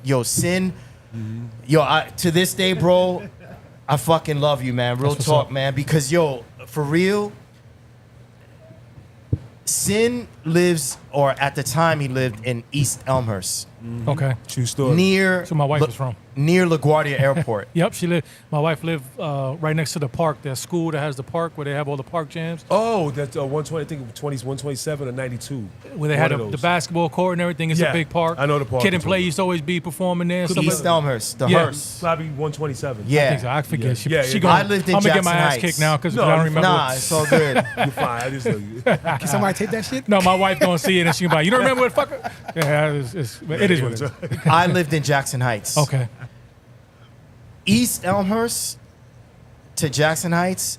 yo, Sin, to this day, bro, I fucking love you, man. Real talk, man. Because, yo, for real, Sin lives, or at the time he lived in East Elmhurst. Okay. True story. That's where my wife was from. Near LaGuardia Airport. Yep, my wife lived right next to the park. That school that has the park where they have all the park jams. Oh, that's 120. I think 127 or 92. Where they had the basketball court and everything. It's a big park. I know the park. Kid and Play used to always be performing there. East Elmhurst, the Hearst. Probably 127. Yeah. I think so. I forget. Yeah. I lived in I'm going to get Jackson my ass Heights. kicked now because I don't remember. Nah, it's all good. You're fine. I just know you. Can somebody take that shit? No, my wife going to see it and she can be like, you don't remember what fucker? Yeah, it is what it is. I lived in Jackson Heights. Okay. East Elmhurst to Jackson Heights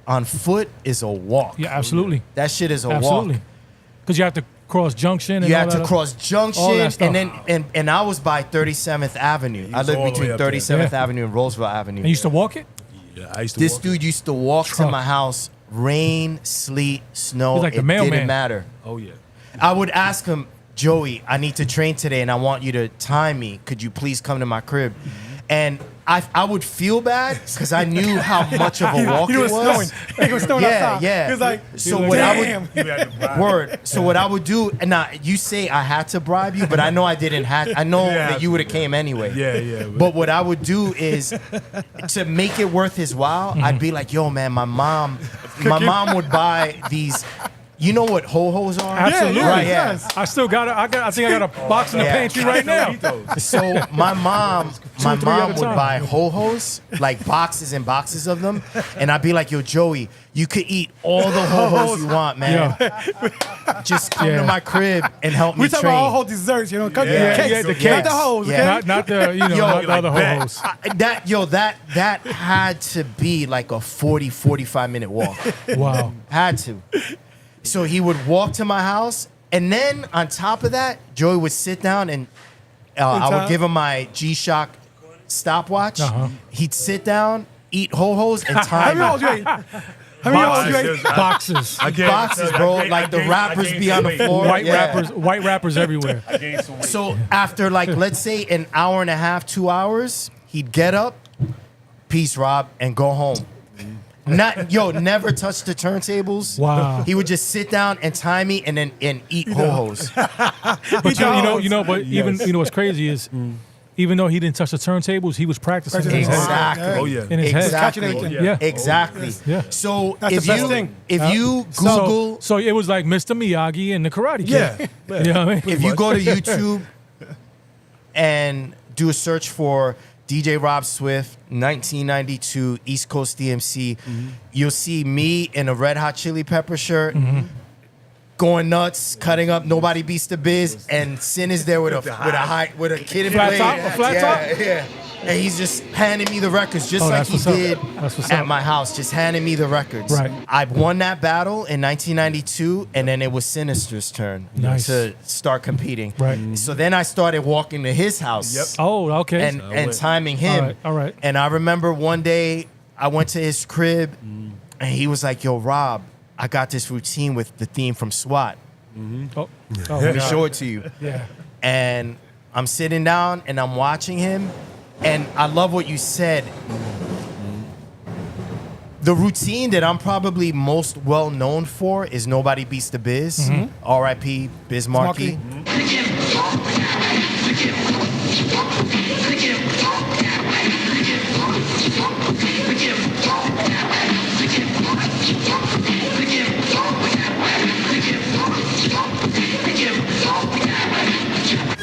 on foot is a walk. Yeah, absolutely. That shit is a walk. Absolutely. Because you have to cross Junction. And you all have to that cross Junction, all that stuff. and then I was by 37th Avenue. I lived between 37th Avenue and Roosevelt Avenue. And you used to walk it? Yeah, I used to This walk. dude used to walk to my house, rain, sleet, snow. He's like the it mailman. didn't matter. Oh, yeah. I would ask him, Joey, I need to train today and I want you to time me. Could you please come to my crib? And I would feel bad because I knew how much of a walk it was. It was snowing outside. Yeah. He was like, so what I damn. would So what I would do, and now you say I had to bribe you, but I know I didn't have. I know that you would have came anyway. Yeah. But what I would do is to make it worth his while. I'd be like, yo, man, my mom would buy these. You know what ho-hos are? Absolutely. Right, yes. I still got it. I think I got a box in the pantry right now. So my mom at a would time. buy ho-hos, like boxes and boxes of them, and I'd be like, yo, Joey, you could eat all the ho-hos you want, man. Just come to my crib and help me We talking train. about all whole desserts, you know, the Yeah, cakes, the cakes. not the hoes, okay? Yeah. Not the, not the other ho-hos. That had to be like a 45 minute walk. Wow. Had to. So he would walk to my house, and then on top of that, Joey would sit down and I would give him my G-Shock stopwatch. He'd sit down, eat ho-hos, and time How many it. hoes you ate? Boxes. Boxes, bro. Like the rappers be on the floor. White rappers everywhere. So after let's say an hour and a half, 2 hours, he'd get up, peace, Rob, and go home. Never touch the turntables. Wow. He would just sit down and time me and eat ho-hos. But even what's crazy is even though he didn't touch the turntables, he was practicing in his head. Exactly. Oh, yeah. In his head. Exactly. Yeah. Exactly. Yeah. So That's if the best thing. you Google, So it was like Mr. Miyagi and the Karate Kid. Yeah. You know what I mean? if you go to YouTube and do a search for DJ Rob Swift, 1992 East Coast DMC, you'll see me in a Red Hot Chili Pepper shirt, going nuts, cutting up Nobody Beats the Biz, and Sin is there with a kid in Flat play. top? A flat top? Yeah. And he's just handing me the records, just like that's he what's up. did That's what's at up. my house, just handing me the records. Right. I won that battle in 1992, and then it was Sinister's turn Nice. to start competing. Right. So then I started walking to his house. Yep. Oh, okay. And timing him. All right. And I remember one day I went to his crib and he was like, yo, Rob, I got this routine with the theme from SWAT. Oh, Let me show it to you. yeah. And I'm sitting down and I'm watching him. And I love what you said. The routine that I'm probably most well known for is Nobody Beats the Biz. R.I.P. Biz Markie.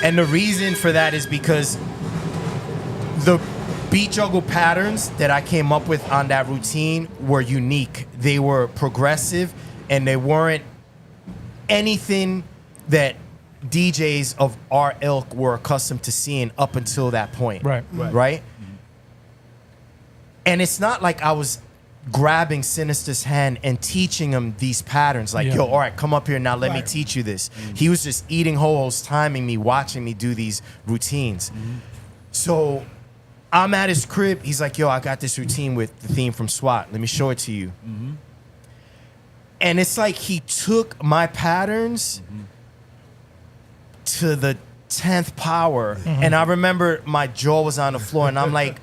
And the reason for that is because the beat juggle patterns that I came up with on that routine were unique. They were progressive, and they weren't anything that DJs of our ilk were accustomed to seeing up until that point. Right? And it's not like I was grabbing Sinister's hand and teaching him these patterns. Like, yo, all right, come up here now, let me teach you this. He was just eating ho-hos, timing me, watching me do these routines. So I'm at his crib. He's like, yo, I got this routine with the theme from SWAT. Let me show it to you. And it's like he took my patterns to the 10th power. And I remember my jaw was on the floor, and I'm like,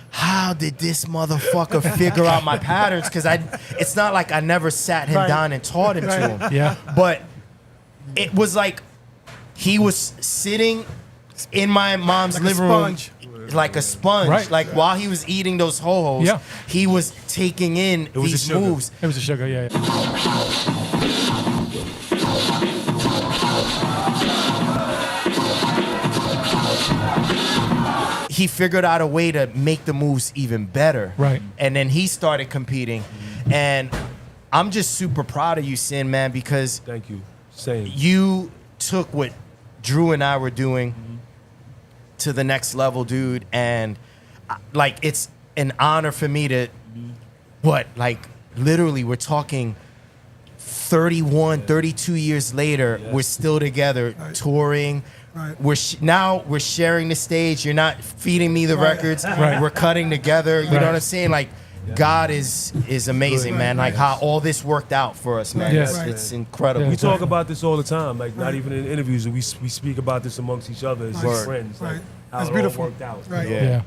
how did this motherfucker figure out my patterns? Because it's not like I never sat him down and taught him to him. Yeah. But it was like he was sitting in my mom's Like a living room sponge. like a sponge. Right. Like while he was eating those ho-hos, Yeah. he was taking in was these the sugar. moves. It was the sugar, yeah. He figured out a way to make the moves even better. Right. And then he started competing. And I'm just super proud of you, Sin, man, because Thank you. Same. you took what Drew and I were doing to the next level, dude. And like, it's an honor for me to, literally, we're talking 31, 32 years later, we're still together, touring. Right. Now we're sharing the stage. You're not feeding me the records. Right. We're cutting together. You know Right. what I'm saying? Like, God is amazing, man. Like how all this worked out for us, man. Yes. It's incredible. Yeah. We talk about this all the time, like not even in interviews. We speak about this amongst each other as Word. friends. Like, Right. how That's it beautiful. all worked out. Right. Yeah. Yeah.